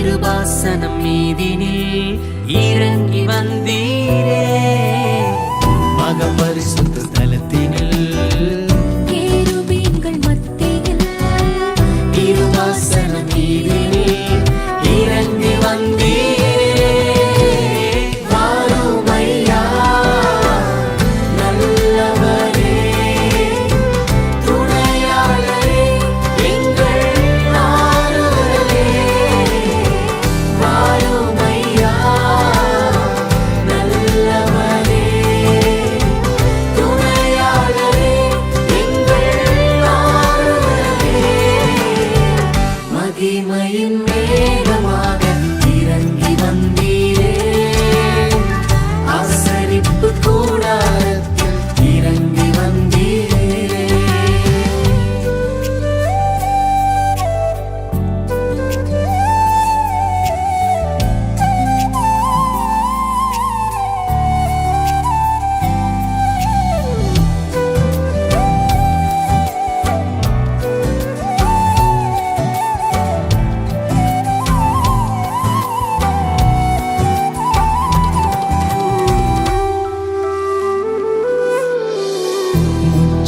கிருபாசனம் மீதினில் இறங்கி வந்தீரே மக பரிசுத்த ஸ்தலத்தினில் கேருபீன்கள் மத்தியில் கிருபாசனம் மீதினில் இறங்கி வந்தீரே வாரும் ஐயா நல்லவரே துணையாளரே எங்கள் ஆறுதலே வாரும் ஐயா நல்லவரே துணையாளரே எங்கள் ஆறுதலே மகிமையின் மேகமாக இறங்கி வந்தீரே ஆசரிப்பு கூடாரத்தில் இறங்கி வந்தீரே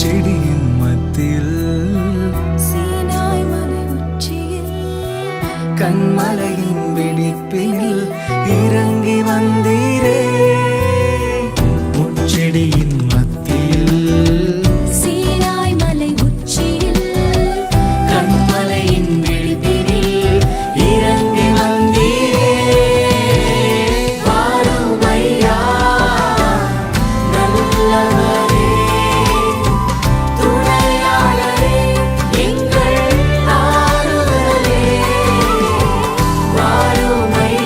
செடியின் மத்தியில் சீனாய் மலை உச்சியில் கண்மலையின் வெடிப்பினில் இறங்கி வந்தீரே முச்செடியின் மத்தியில் சீனாய் மலை உச்சியில் கண்மலையின் வெடிப்பினில் இறங்கி வந்தீரே வாரும் ஐயா நல்லவரே துணையாளரே எங்கள் ஆறுதலே வாரும் ஐயா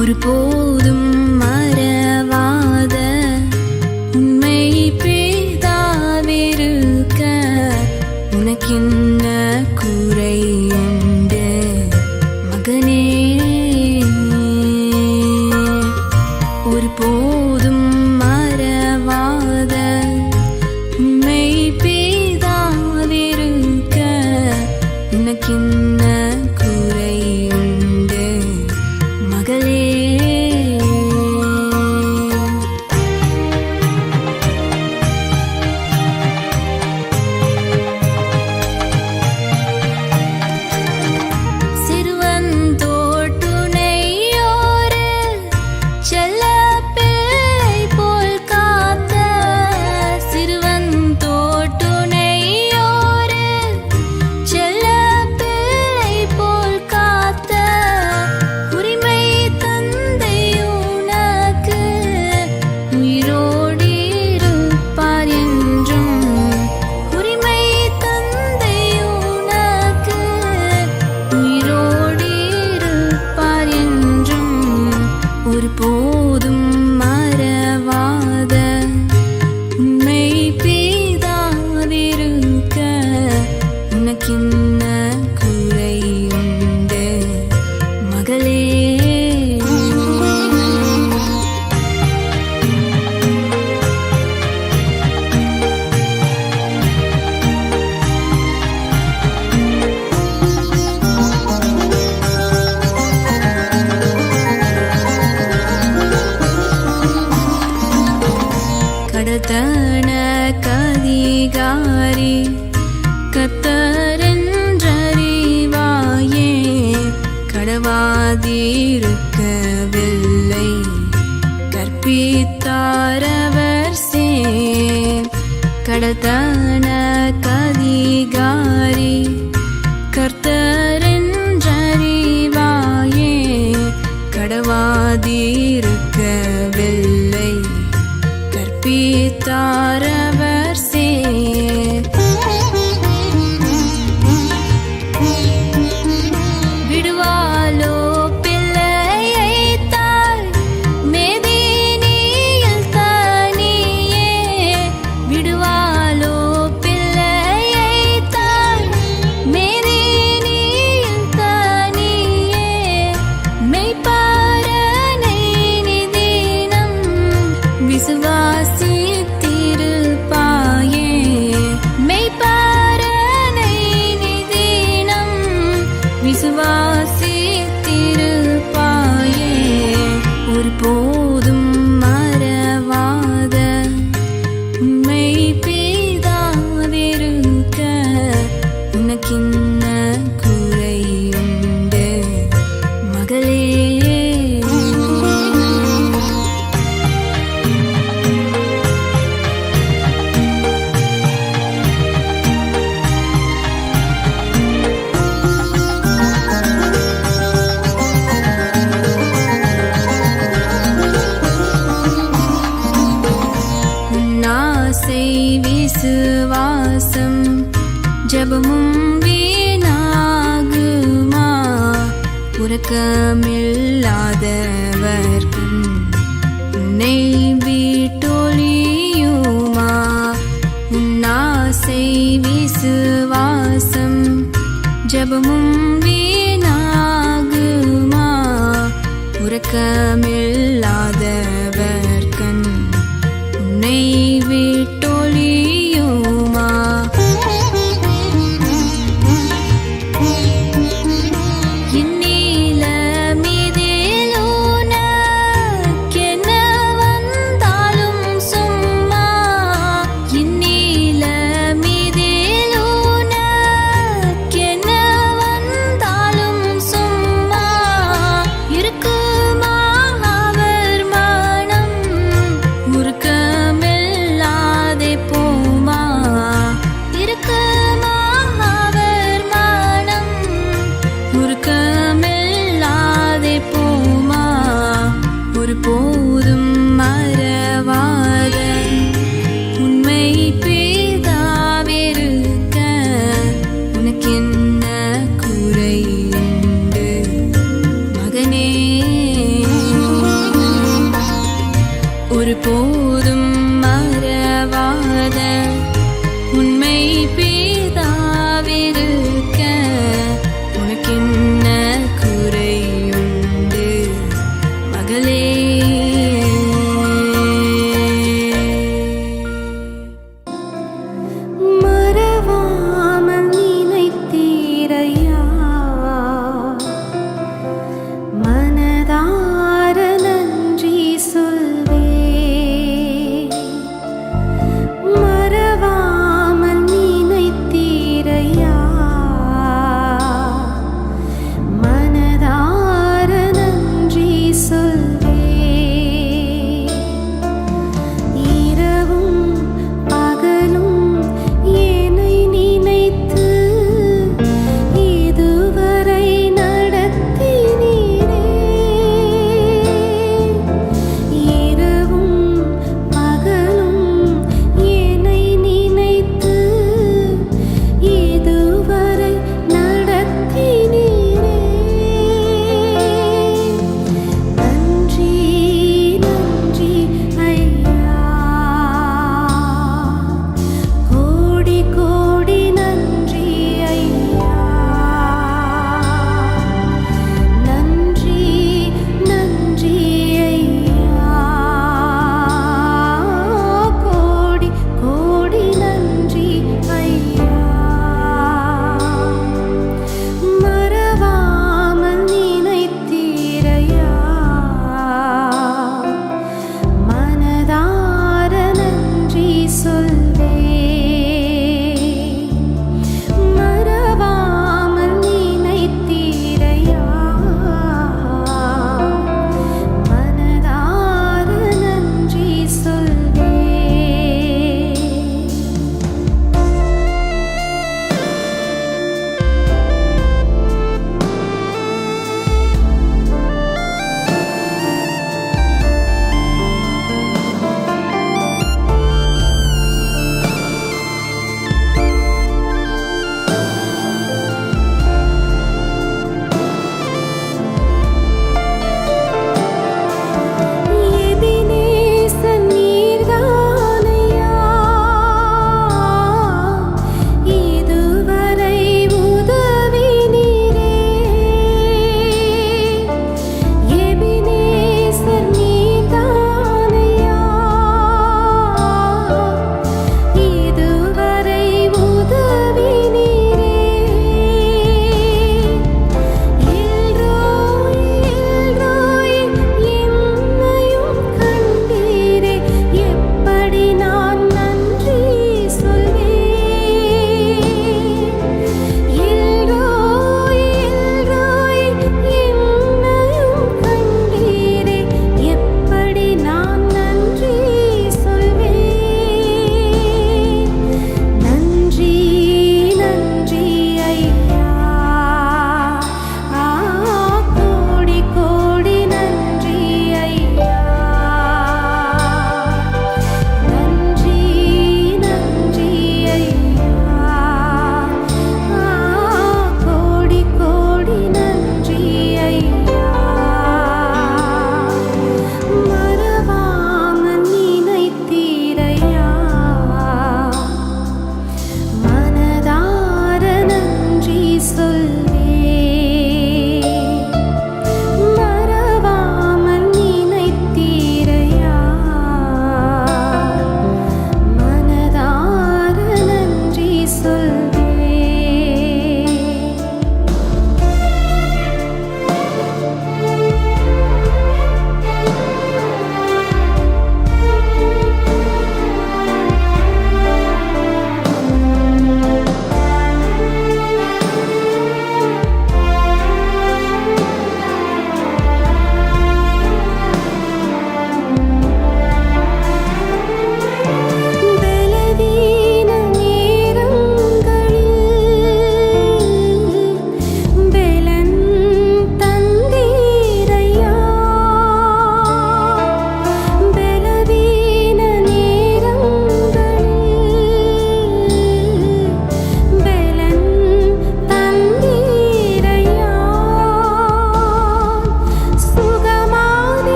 ஒருபோதும் மறவாத உண்மை பிதாவிருக்க உனக்கென்ன குறை உண்டு மகனே? ஒருபோதும் மறவாத உண்மை பிதாவிருக்க உனக்கென்ன குறை உண்டு மகளே? ஒருபோதும் மறவாத உண்மை பிதாவிருக்க உனக்கென்ன குறை உண்டு மகளே? கதிகாரி கத்தரென்றறிவாயே கடவாதிருக்கவில்லை கற்பித்தாரவர் கடத்தன கதிகாரி கர்த்தரென்றறிவாயே கடவாதிருக்கவில்லை கற்பித்தாரவர் விடுவாளோ பிள்ளையை தாய் மேதினியில் தனியே? விடுவாளோ பிள்ளையை தாய் மேதினியில் தனியே? மெய்ப்பாரனை நிதினம் விசுவாசித்திருப்பாயே? மெய்ப்பாரனை நிதினம் விசுவாசித்திருப்பாயே? ஒருபோதும் மறவாத உண்மை பிதாவிருக்க உனக்கென்ன குறை உண்டு மகளே? விசுவாசம் ஜபமும் வீணாகுமா? உறக்கமில்லாதவர்க்கும் உன்னை விட்டொழியுமா? உன்னாசை விசுவாசம் ஜபமும் வீணாகுமா? உறக்கமில்லாதவர்க்கன் உன்னை விட்டொழியுமா? இந்நிலமிதில் உனக்கு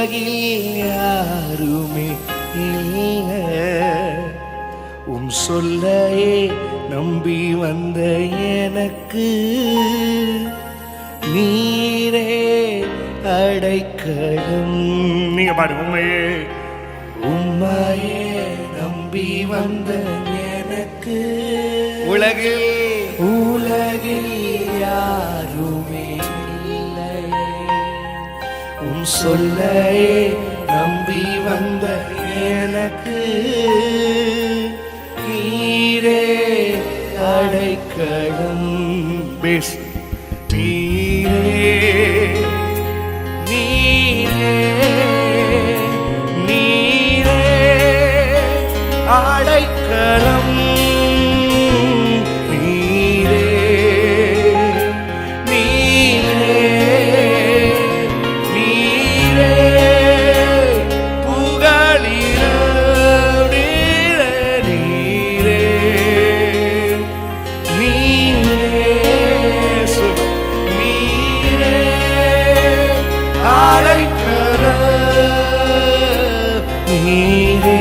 உலகில் யாருமே இல்லை, உம் சொல்லையே நம்பி வந்த எனக்கு நீரே அடைக்கலம். நீங்க பாருங்க, உண்மையே உம்மையே நம்பி வந்த எனக்கு உலகில் யாருமே இல்லை, உம் சொல்லையே நம்பி வந்த எனக்கு நீரே அடைக்கலம். பேஸ் நீரே நீரே நீரே அடைக்கலம். நீரே நீரே நீரே புகழிடம். நீரே நீரே நீரே அடைக்கலம். நீரே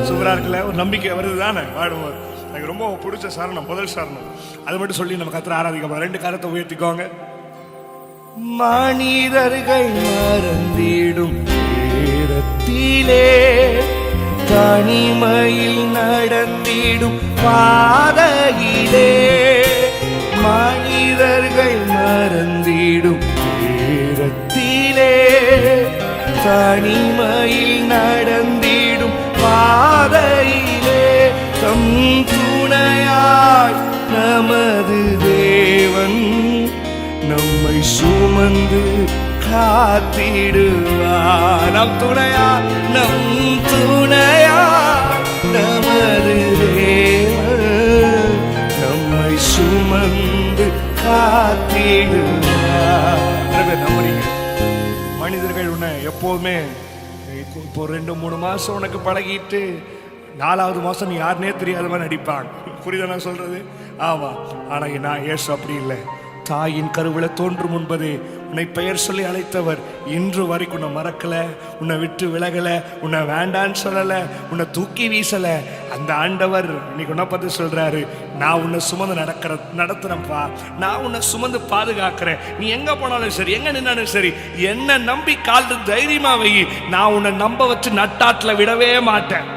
சூப்பரா இருக்குல்ல, ஒரு நம்பிக்கை வருது தானே பாடும்போது. எனக்கு ரொம்ப பிடிச்ச சரணம் முதல் சரணம், அது மட்டும் சொல்லி நம்ம கத்திர ஆராதிக்க. ரெண்டு கரத்தை உயர்த்திக்கோங்க. மனிதர்கள் மறந்திடும் நேரத்திலே தனிமையில் நடந்திடும் பாதையிலே, மனிதர்கள் மறந்திடும் நேரத்திலே தனிமையில் நடந்திடும் பாதையிலே தம் துணையாய் நமது தேவன் நம்மை சுமந்து காத்திடுவார். நம் துணையா நமது தேவன் நம்மை சுமந்து காத்திடுவார். நம்புறீங்க? மனிதர்கள் உன்னை எப்போதுமே இப்போ 2-3 மாசம் உனக்கு பழகிட்டு 4வது மாசம் நீ யாருன்னே தெரியாதவன் நடிப்பாங்க. புரியுதா நான் சொல்றது? ஆமா. ஆனா நான் இயேசு அப்படி இல்லை. தாயின் கருவில தோன்றும் முன்பதே உன்னை பெயர் சொல்லி அழைத்தவர் இன்று வரைக்கும் உன்னை மறக்கல, உன்னை விட்டு விலகல, உன்னை வேண்டான்னு சொல்லல, உன்னை தூக்கி வீசல. அந்த ஆண்டவர் இன்னைக்கு உன்னை பார்த்து சொல்றாரு, நான் உன்னை சுமந்து நடத்துறேன்ப்பா, நான் உன்னை சுமந்து பாதுகாக்கிறேன். நீ எங்க போனாலும் சரி, எங்க நின்னாலும் சரி, என்ன நம்பி கால் தைரியமா வை. நான் உன்னை நம்ப வச்சு நட்டாட்டுல விடவே மாட்டேன்.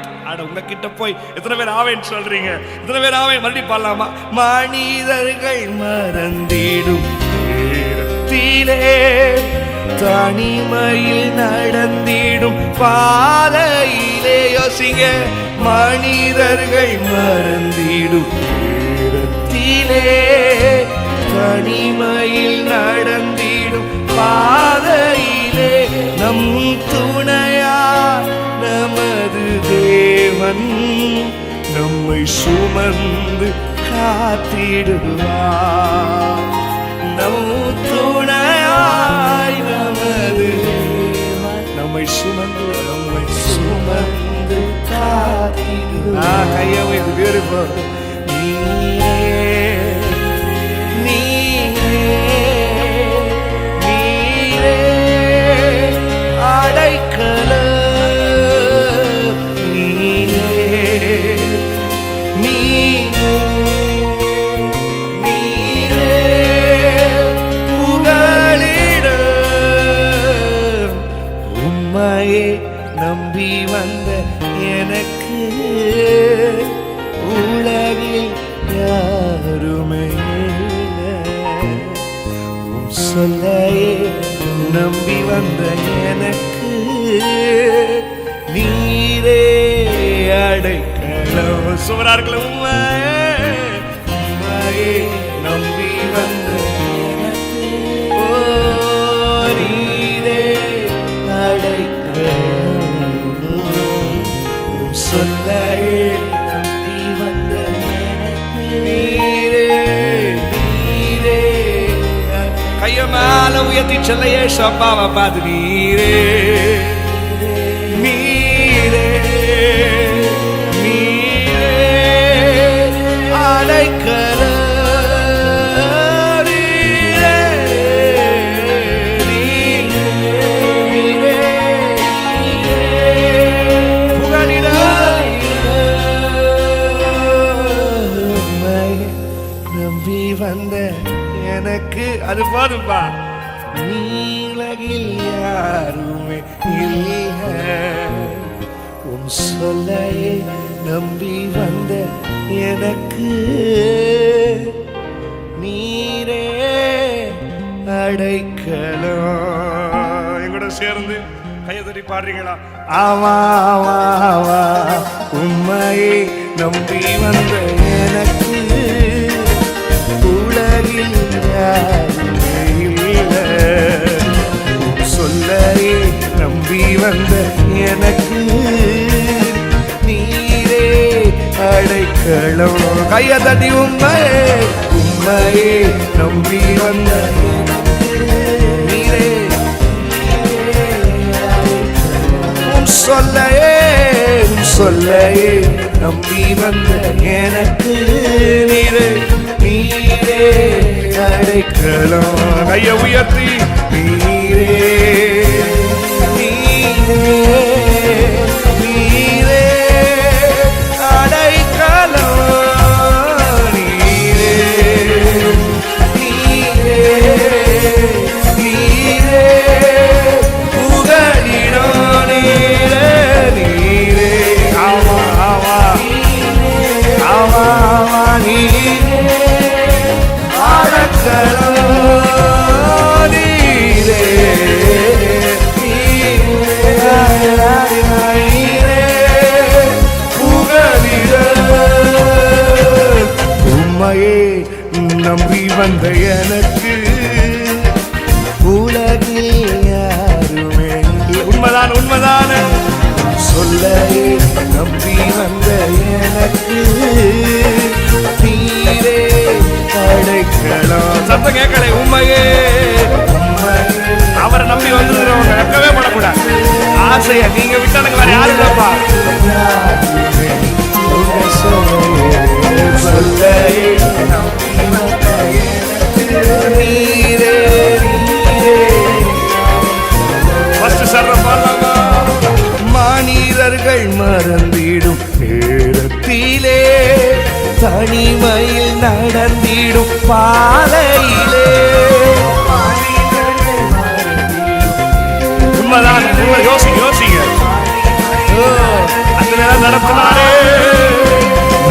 உங்ககிட்ட போய் எத்தனை பேர் ஆவேன்னு சொல்றீங்க? எத்தனை பேர் ஆவே? மறுபடியும் பாடலாமா? மனிதர்கள் மறந்திடும் நேரத்திலே தனிமையில் நடந்திடும் பாதையிலே. யோசிங்க, மனிதர்கள் மறந்திடும் நேரத்திலே தனிமையில் நடந்திடும் பாதையிலே நம் துணையா நமது தேவன் நம்மை சுமந்து காத்திடுவார். நம் துணையாய் நமது தேவன் நம்மை சுமந்து காத்திடுவார். கையை வைத்து beautiful. நீரே அடைக்கலம். நம்பி வந்த எனக்கு உலகில் யாருமே சொல்லையே நம்பி வந்த எனக்கு நீரே அடைக்கலம். சூப்பரா இருக்கல. உம்மையே நம்பி வந்த எனக்கு நீரே அடைக்கலம். சொல்லையே நம்பி வந்த எனக்கு நீரே. கைய மேல உயர்த்தி சொல்லையே சப்பாவை பார்த்து நீரே நீரே நீரே அது போதும்பா. நீலகில் யாருமே இல்லை, உன் சொல்லையே நம்பி வந்த எனக்கு நீரே அடைக்கலம். எங்கூட சேர்ந்து கையை தட்டி பாடுறீங்களா? ஆமா ஆமா ஆமா, உண்மையை நம்பி வந்த எனக்கு உலகில் யாருமே இல்லை, சொல்லையே நம்பி வந்த எனக்கு நீரே அடைக்கலம். கையை தட்டி உண்மையை நம்பி வந்த நீரே சொல்லையே நம்பி வந்த எனக்கு நீரே அடைக்கலம். கையை உயர்த்தி நீரே அடைக்கலம். நம்பி வந்த எனக்கு உலகில் யாருமே இல்லை. உண்மைதான் உண்மைதான், சொல்லையே நம்பி வந்த எனக்கு நீரே அடைக்கலம். சத்தம் கேட்கலை. உண்மையே அவரை நம்பி வந்துருக்கிறவங்க வெக்கவே படக்கூடாது. ஆசைய நீங்க விட்டானுங்க வேற யாரு இல்லப்பா. சொல்லையே நீரே மனிதர்கள் மறந்திடும் நேரத்திலே தனிமையில் நடந்திடும் பாதையிலே உண்மைதான். யோசிங்க அந்த நேரம் நடத்தினாரே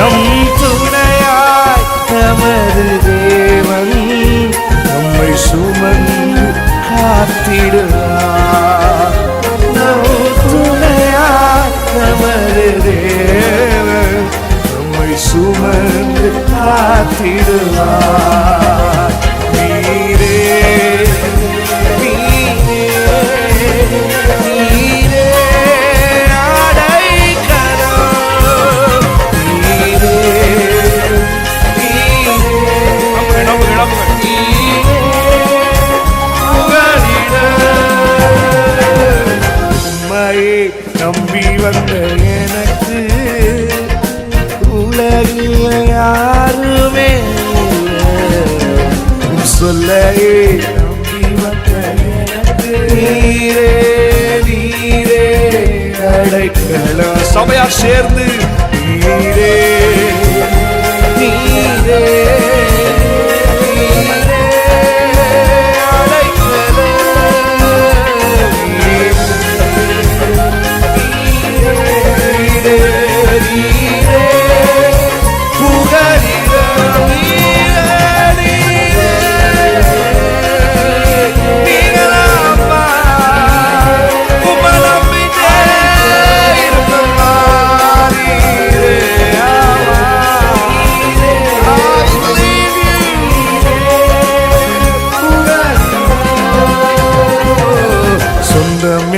நம் துணையாய் நமது தேவன் நம்மை சுமந்து காத்திடுவார். துணையாய் நமது தேவன் நம்மை சுமந்து காத்திடுவார். நீரே நம்பி வந்த எனக்கு உலகில் யாருமே சொல்லையே நம்பி வந்த எனக்கு நீரே அடைக்கலம். சபையார் சேர்ந்து நீரே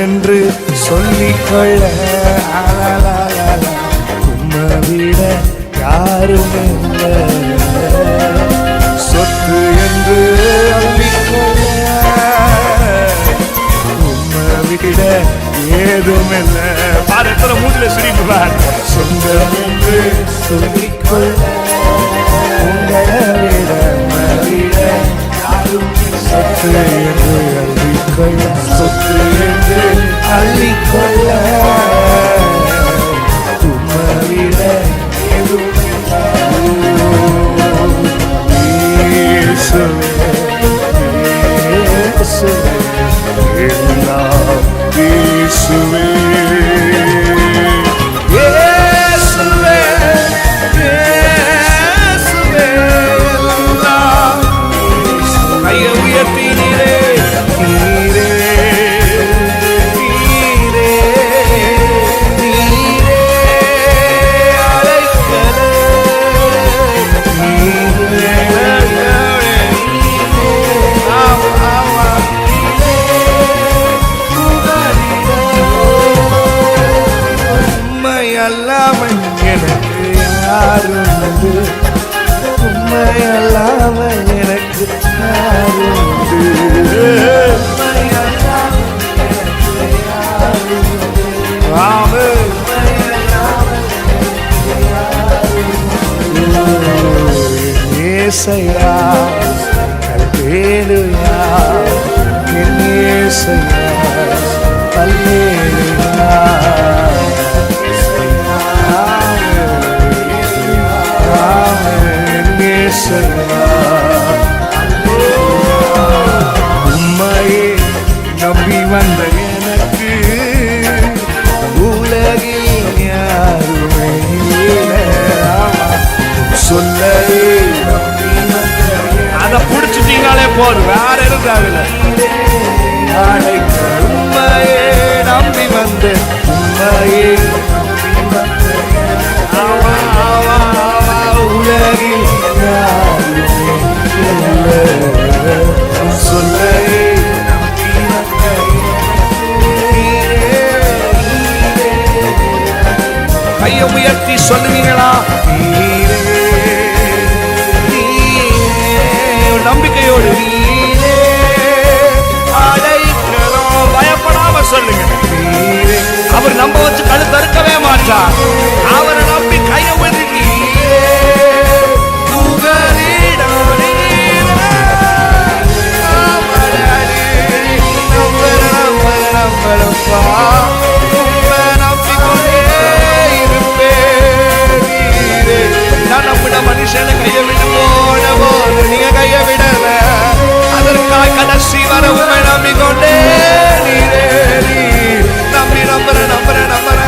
என்று சொல்லிக்கொள்ள உம்மை விட யாரும் இல்லை. சொத்து என்று சொல்லிக்கொள்ள உம்மை விட ஏதும் இல்லை. பாரத்துல மூஞ்சில சிரிப்புவார். சொந்தம் என்று சொல்லிக்கொள்ள உங்களை விட சொத்து என்று அள்ளிக்கொள்ள சொத்து என்று அள்ளிக்கொள்ள உம்மை விட ஏதும் இல்லை. எனக்கு யாருண்டு, உண்மையல்லாம எனக்கு யாருண்டு. ஆமென். ஏசையா அல்லேலூயா, என் ஏசையா அல்லேலூயா. ஆமென் ஏசையா. உம்மையே நம்பி வந்த எனக்கு உலகில் யாருமே இல்லை. சொல்லையே அதை புடிச்சிட்டீங்களே போதும், வேற இருந்தாவில்ல. உண்மையே நம்பி வந்த, உண்மையே உலகில் சொல்லையே கையை உயர்த்தி சொல்லுவீங்களா? நம்பிக்கையோடு நீரே அழைக்கிறோம். பயப்படாம சொல்லுங்க. அவர் நம்ப வச்சு கழுத்து அறுக்கவே மாட்டார். அவரை நம்பி கையை உயர்த்தி நீரே புகலிடம் நீரே. நம்பரப்பா மனுஷனை கையை விட்டு போன போது நீங்க கையை விடல. அதற்காக கடைசி வர உண்மை நம்பிக்கொண்டே நீரே நம்பி நம்புற நம்புற நம்புற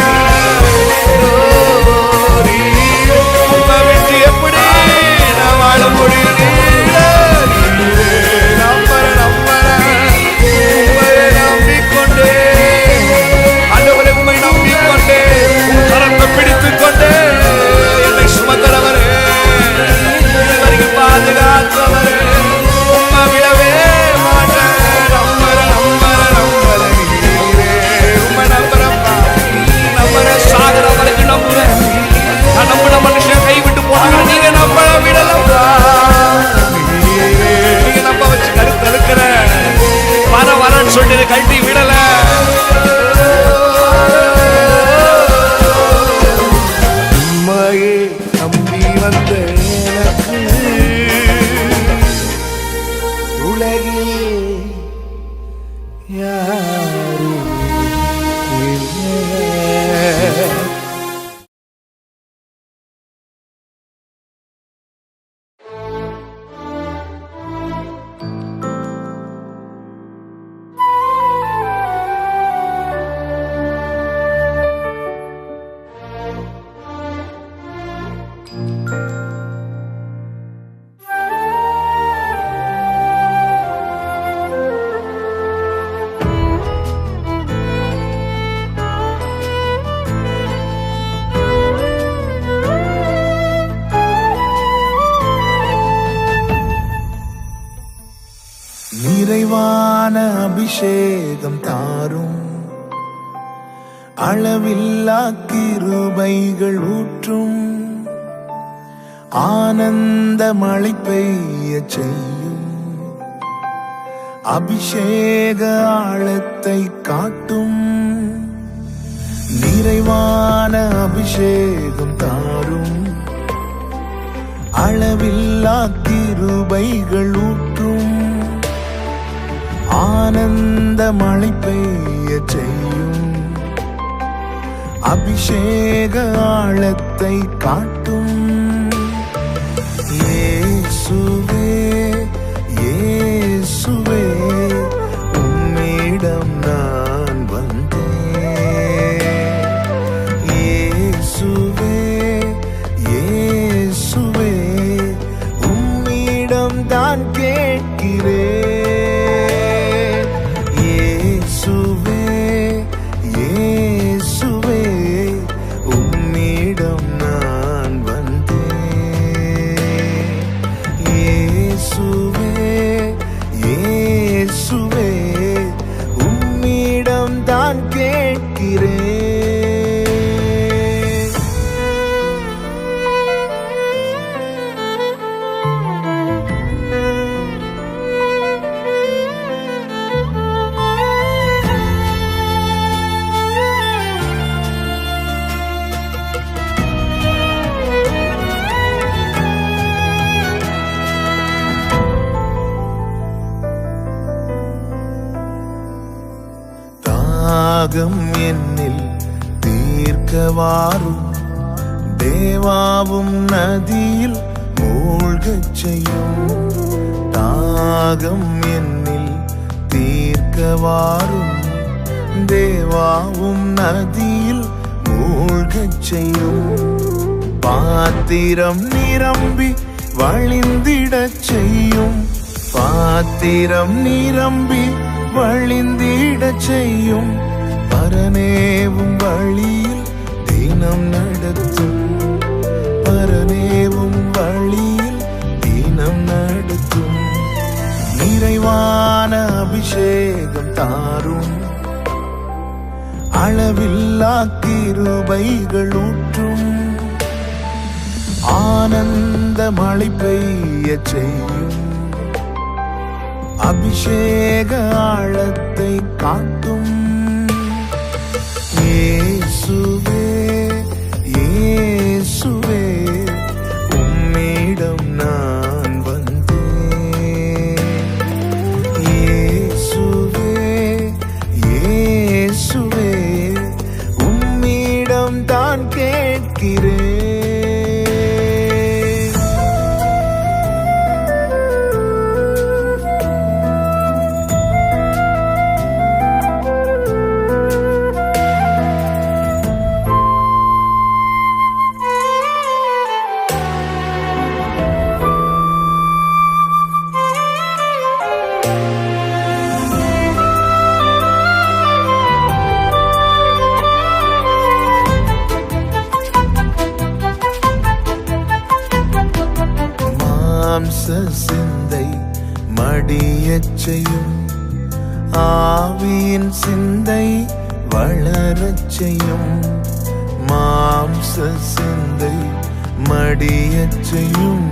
உண்மை விட்டு எப்படி நான் வாழ முடியும்? நம்புற நம்புற உண்மையை நம்பிக்கொண்டே ஆண்டவரை உண்மை நம்பிக்கொண்டே கரத்தை பிடித்துக் கொண்டே என்னை சுமக்கிறவரே பாதுகாத்தவரே உம்மை விடவே மாட்டேன். நம்புற நம்புற நம்புற நீரே உம்மை நம்புறப்பா. நம்புற சாகர வரைக்கும் நம்புறேன். நான் நம்பின மனுஷன் கைவிட்டு போனாங்க, நீங்க நம்பள விடலப்பா. நீங்க நம்ப வச்சு கருத்து அழுக்கிற வர வரன்னு சொல்லிட்டு கட்டி விடல. உம்மையே நம்பி வந்த எனக்கு உலகில் யாரும் இல்லை. நிறைவான அபிஷேகம் தாரும், அளவில்லா கிருபைகள் ஊற்றும், ஆனந்த மழை பெய்ய செய்யும், அபிஷேக ஆழத்தை காட்டும். நிறைவான அபிஷேகம் தாரும், அளவில்லா கிருபைகள் ஊற்றும், ஆனந்த மழை பெய்ய செய்யும், அபிஷேக ஆழத்தை காட்டும். இயேசுவே இயேசுவே உம்மிடம் நான் வந்தேன். இயேசுவே இயேசுவே உம்மிடம் தான் கேட்கிறேன். உம்மிடம் நான் வந்தேன். தாகம் என்னில் தீர்க்கவாரும் தேவாவும் நதியில் மூழ்கச் செய்யும். தாகம் என்னில் தீர்க்கவாரும் தேவாவும் நதியில் மூழ்கச் செய்யும். பாத்திரம் நிரம்பி வழிந்திடச் செய்யும். பாத்திரம் நிரம்பி வழிந்திடச் செய்யும். பரனேவும் வழியில் தினம் நடத்தும். பரனேவும் வழியில் தினம் நடத்தும். நிறைவான அபிஷேகம் தாரும். அளவில்லா கிருபைகள் ஊற்றும். ஆனந்த மழை பெய்யச் செய்யும். அபிஷேக ஆழத்தை காட்டும். இயேசுவே இயேசுவே உம்மிடம் நான் வந்தேன். இயேசுவே இயேசுவே உம்மிடம் தான் கேட்கிறேன். மாம்ச சிந்தை மடியச் செய்யும். ஆவியின் சிந்தை வளரச் செய்யும். மாம்ச சிந்தை மடியச் செய்யும்.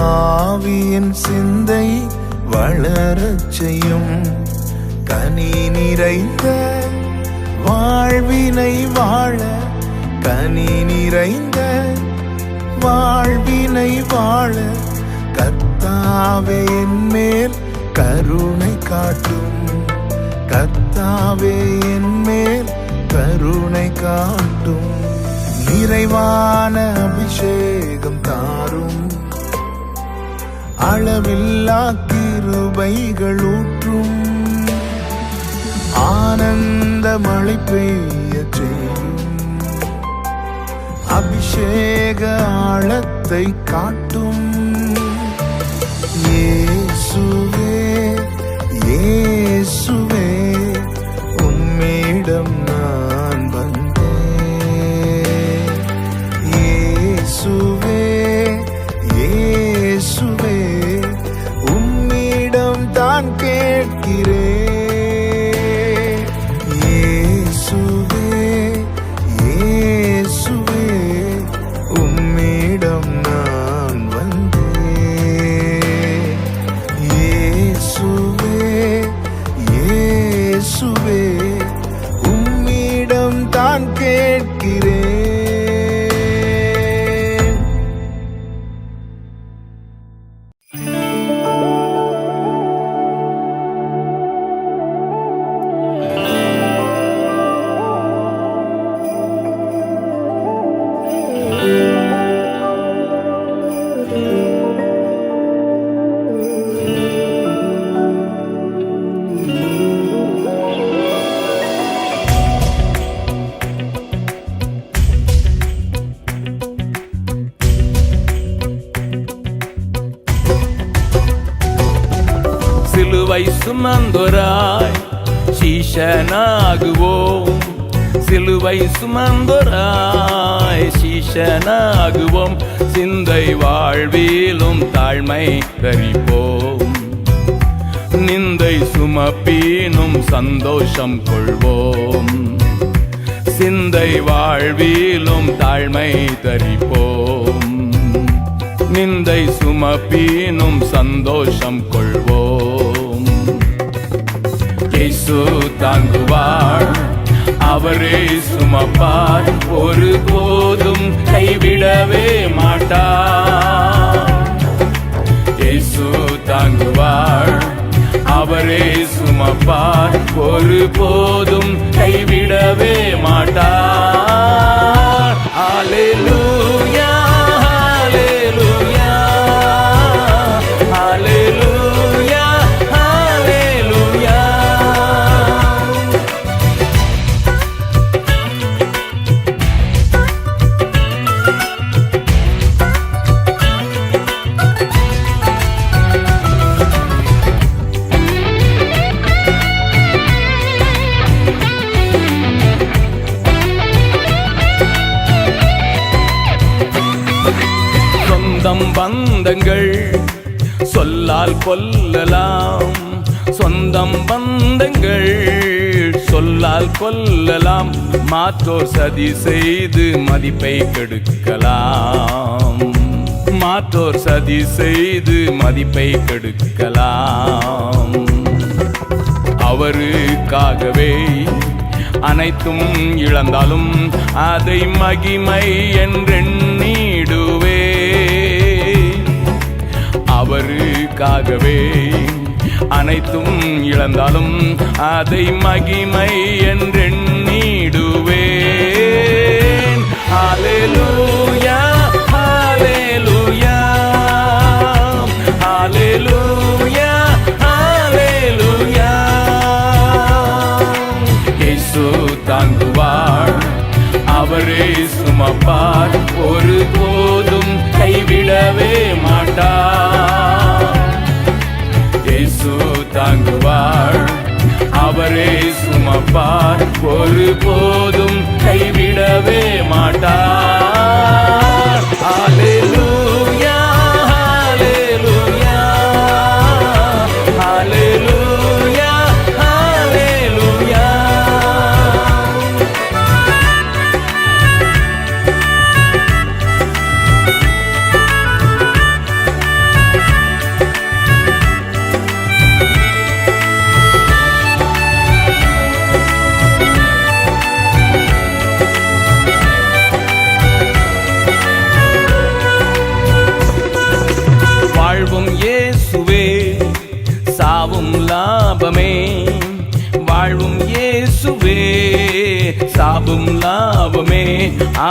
ஆவியின் சிந்தை வளரச் செய்யும். கனி நிறைந்த வாழ்வினை வாழ கனி நிறைந்த வாழ்வினை வாழ கர்த்தாவே என்மேல் கருணை காட்டும். கர்த்தாவே என்மேல் கருணை காட்டும். நிறைவான அபிஷேகம் தாரும். அளவில்லா கிருபைகள் ஊற்றும். ஆனந்த மழை பெய்யச் செய்யும். அபிஷேக ஆழத்தை காட்டும். இயேசுவே இயேசுவே உம்மிடம் நான் வந்தேன். இயேசுவே இயேசுவே உம்மிடம் தான் கேட்கிறேன். இயேசுவே இயேசுவே உம்மிடம் நான் வந்தேன். இயேசுவே இயேசுவே உம்மிடம் தான் கேட்கிறேன். சிலுவை சுமந்தோராய் சீஷனாகுவோம். சிலுவை சுமந்தோராய் சீஷனாகுவோம். சிந்தை வாழ்விலும் தாழ்மை தரிப்போம். நிந்தை சுமப்பீனும் சந்தோஷம் கொள்வோம். சிந்தை வாழ்விலும் தாழ்மை தரிப்போம். நிந்தை சுமப்பீனும் சந்தோஷம் கொள்வோம். இயேசு தாங்குவார், அவரே சுமப்பார், ஒரு போதும் கைவிடவே மாட்டார். இயேசு தாங்குவார், அவரே சுமப்பார், ஒரு ஒருபோதும் கைவிடவே மாட்டார். அல்லேலூயா, அல்லேலூயா, அல்லேலூயா, அல்லேலூயா. சொந்தம் பந்தங்கள் சொல்லால் கொல்லலாம், சொந்தம் பந்தங்கள் சொல்லால் கொல்லலாம். மாற்றோர் சதி செய்து மதிப்பை கெடுக்கலாம், மாற்றோர் சதி செய்து மதிப்பை கெடுக்கலாம். அவருக்காகவே அனைத்தும் இழந்தாலும் அதை மகிமை என்றெண்ணிடுவே. அவருக்காகவே அனைத்தும் இழந்தாலும் அதை மகிமை என்றெண்ணிடுவேன். ஹல்லேலூயா, ஹல்லேலூயா, ஹல்லேலூயா, ஹல்லேலூயா. இயேசு தாங்குவார், அவரே சுமப்பார், ஒருபோதும் கைவிடவே மாட்டார். இயேசு தாங்குவார், அவரே சுமப்பார், ஒருபோதும் கைவிடவே மாட்டார். அல்லேலூயா, அல்லேலூயா, அல்லேலூயா, அல்லேலூயா. வாழ்வும் இயேசுவே, சாவும் லாபமே. வாழ்வும் இயேசுவே, சாவும் லாபமே.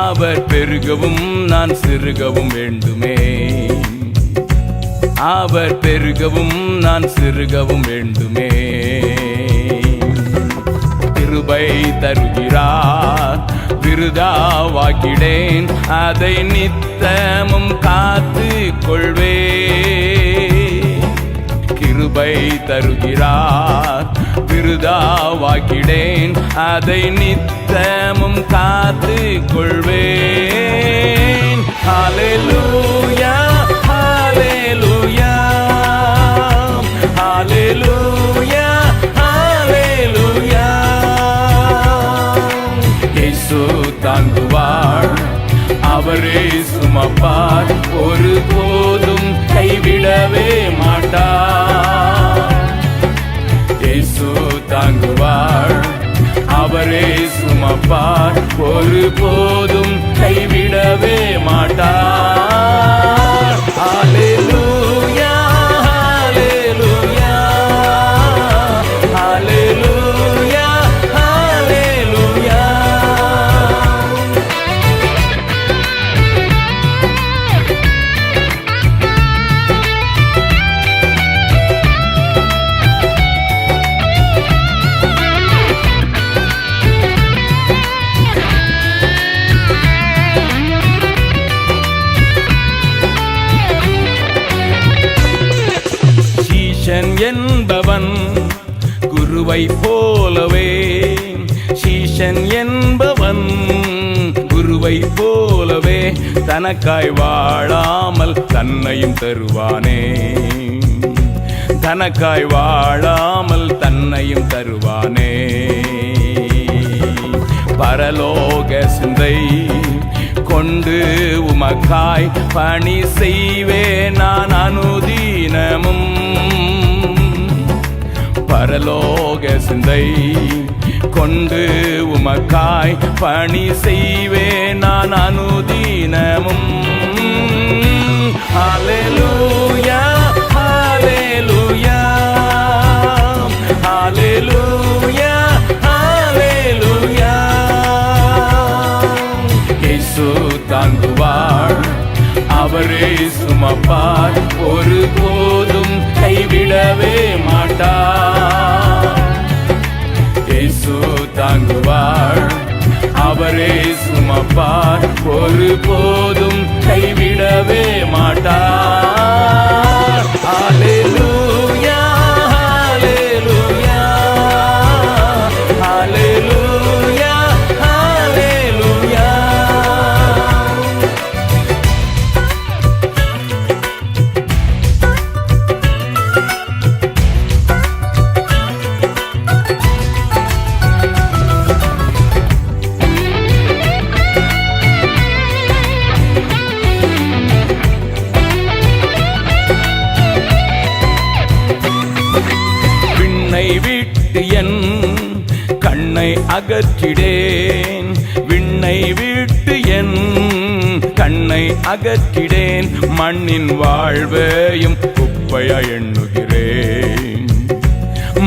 அவர் பெருகவும் நான் சிறுகவும் வேண்டுமே, அவர் பெருகவும் நான் சிறுகவும் வேண்டுமே. கிருபை தருகிறார், விருதாவாக்கிடேன், அதை நித்தமும் காத்து கொள்வே. கிருபை தருகிறார், விருதாவாக்கிடேன், அதை நித்தமும் காத்து கொள்வேன். ஹல்லேலூயா, ஹல்லேலூயா, ஹல்லேலூயா, ஹல்லேலூயா. இயேசு தாங்குவார், அவரே சுமப்பார், ஒருபோதும் கைவிடவே மாட்டார். இயேசு தாங்குவார், அவரே சுமப்பார், ஒருபோதும் கைவிடவே மாட்டார். அல்லேலூயா, அல்லேலூயா, அல்லேலூயா, அல்லேலூயா. சீஷன் என்பவன் குருவை போலவே, சீஷன் என்பவன் குருவை போலவே, தனக்காய் வாழாமல் தன்னையும் தருவானே, தனக்காய் வாழாமல் தன்னையும் தருவானே. பரலோக சிந்தை கொண்டு உமக்காய் பணி செய்வே நான் அனுதீனமும். பரலோக சிந்தை கொண்டு உமக்காய் பணி செய்வே நான் அனுதீனமும். ஹல்லேலூயா, ஹல்லேலூயா, ஹல்லேலூயா, தாங்குவார், அவரே சுமப்பார், ஒருபோதும் கைவிடவே மாட்டார். இயேசு தாங்குவார், அவரே சுமப்பார், ஒருபோதும் கைவிடவே மாட்டார். ஹல்லேலூயா, ஹல்லேலூயா, ஹல்லேலூயா, ஹல்லேலூயா. விண்ணை விட்டு என் கண்ணை அகற்றிடேன், விண்ணை விட்டு என் கண்ணை அகற்றிடேன், மண்ணின் வாழ்வையும் குப்பையா எண்ணுகிறேன்,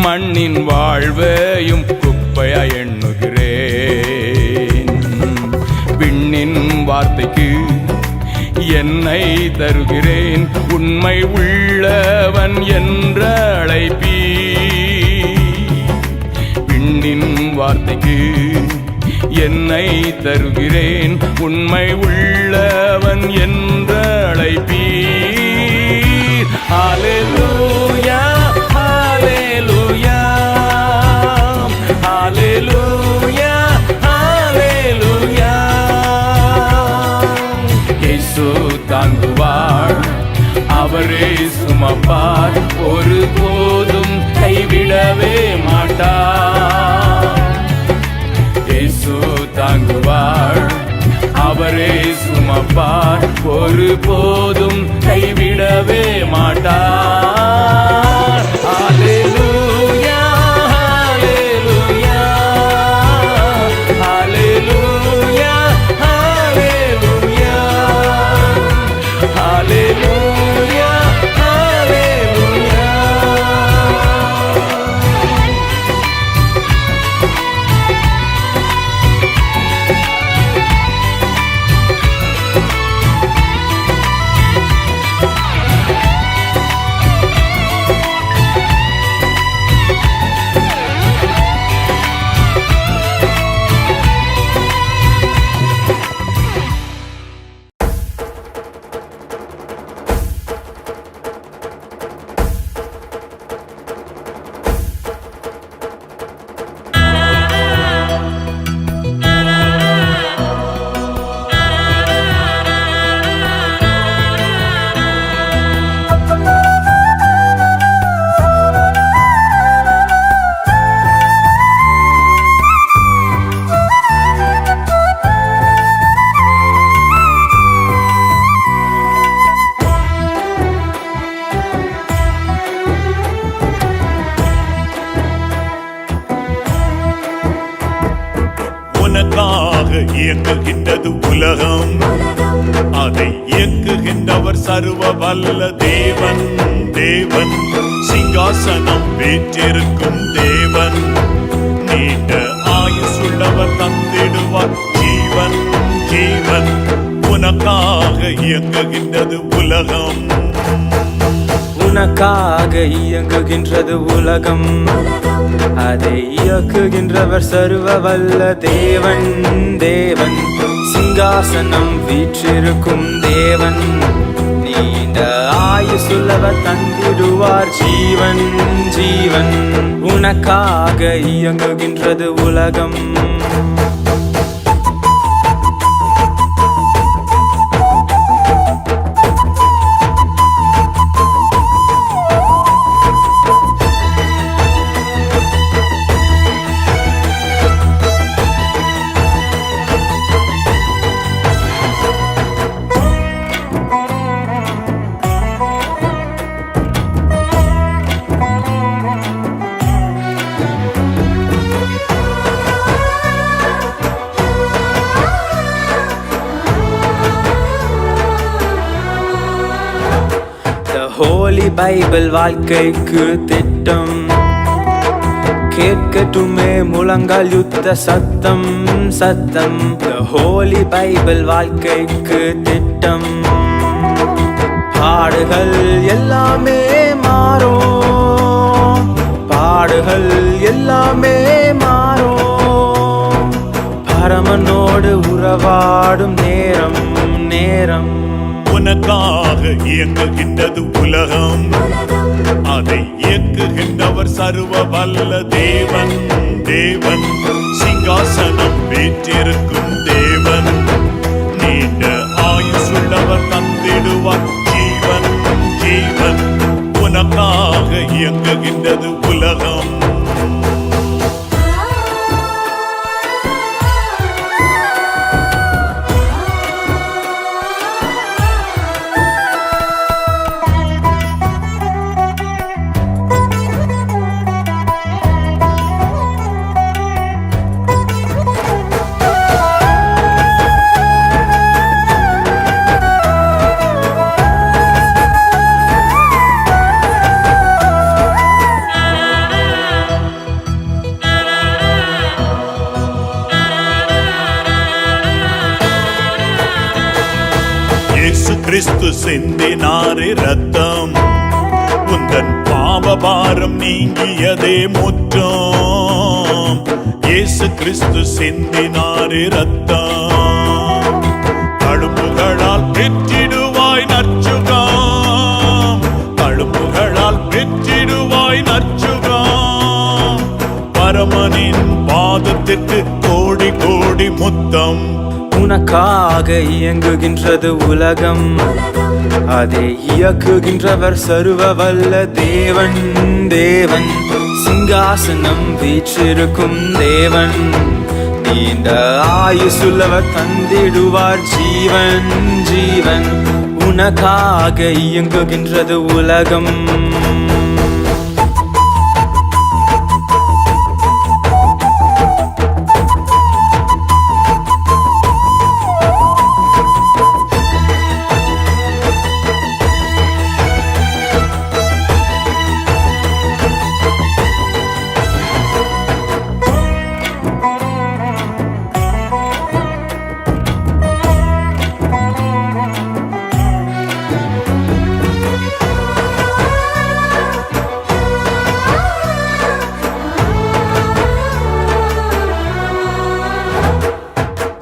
மண்ணின் வாழ்வையும் குப்பையா எண்ணுகிறேன். விண்ணின் வார்த்தைக்கு என்னை தருகிறேன், உண்மை உள்ளவன் என்ற அழைப்பீ. விண்ணின் வார்த்தைக்கு என்னை தருகிறேன், உண்மை உள்ளவன் என்ற அழைப்பீர். ஹல்லேலூயா, ஹல்லேலூயா, ஹல்லேலூயா, ஹல்லேலூயா. இயேசு தாங்குவார், அவரே சுமப்பார், ஒருபோதும் கைவிடவே மாட்டார். இயேசு தாங்குவார், அவரே சுமப்பார், ஒருபோதும் கைவிடவே மாட்டார். ஹல்லேலூயா, ஹல்லேலூயா, ஹல்லேலூயா, ஹல்லேலூயா, ஹல்லேலூயா, ஹல்லேலூயா. உனக்காக இயங்குகின்றது உலகம், அதை இயக்குகின்றவர் சர்வ வல்ல தேவன். தேவன் சிங்காசனம் வீற்றிருக்கும் தேவன், நீண்ட ஆயுசுள்ளவர் தந்திடுவார் ஜீவன். ஜீவன் உனக்காக இயங்குகின்றது உலகம், உனக்காக இயங்குகின்றது உலகம், அதை இயக்குகின்றவர் சர்வ வல்ல தேவன். தேவன் சிங்காசனம் வீற்றிருக்கும் தேவன், நீண்ட ஆயுசுள்ளவர் தந்திடுவார் ஜீவன். ஜீவன் உனக்காக இயங்குகின்றது உலகம். ஹோலி பைபிள் வாழ்க்கைக்கு திட்டம், கேட்கட்டுமே முழங்கால் யுத்த சத்தம் சத்தம் The Holy Bible வாழ்க்கைக்கு திட்டம் பாடுகள் எல்லாமே மாறும் பாடுகள் எல்லாமே மாறும் பரமனோடு உறவாடும் நேரம் நேரம் உனக்காக இயங்குகின்றது உலகம் அதை இயக்குகின்றவர் சர்வ வல்ல தேவன் தேவன் சிங்காசனம் வீற்றிருக்கும் தேவன் நீண்ட ஆயுசுள்ளவர் தந்திடுவார் ஜீவன் ஜீவன் உனக்காக இயங்குகின்றது உலகம் கிறிஸ்து சிந்தினாரே ரத்தம் உந்தன் பாவபாரம் நீங்கியதே முற்றம் இயேசு கிறிஸ்து சிந்தினாரே ரத்தம் தழும்புகளால் பெற்றிடுவாய் நற்சுகம் தழும்புகளால் பெற்றிடுவாய் நற்சுகம் பரமனின் பாதத்திற்கு கோடி கோடி முத்தம் உனக்காக இயங்குகின்றது உலகம் அதை இயக்குகின்றவர் சர்வ வல்ல தேவன் தேவன் சிங்காசனம் வீற்றிருக்கும் தேவன் நீண்ட ஆயுசுள்ளவர் தந்திடுவார் ஜீவன் ஜீவன் உனக்காக இயங்குகின்றது உலகம்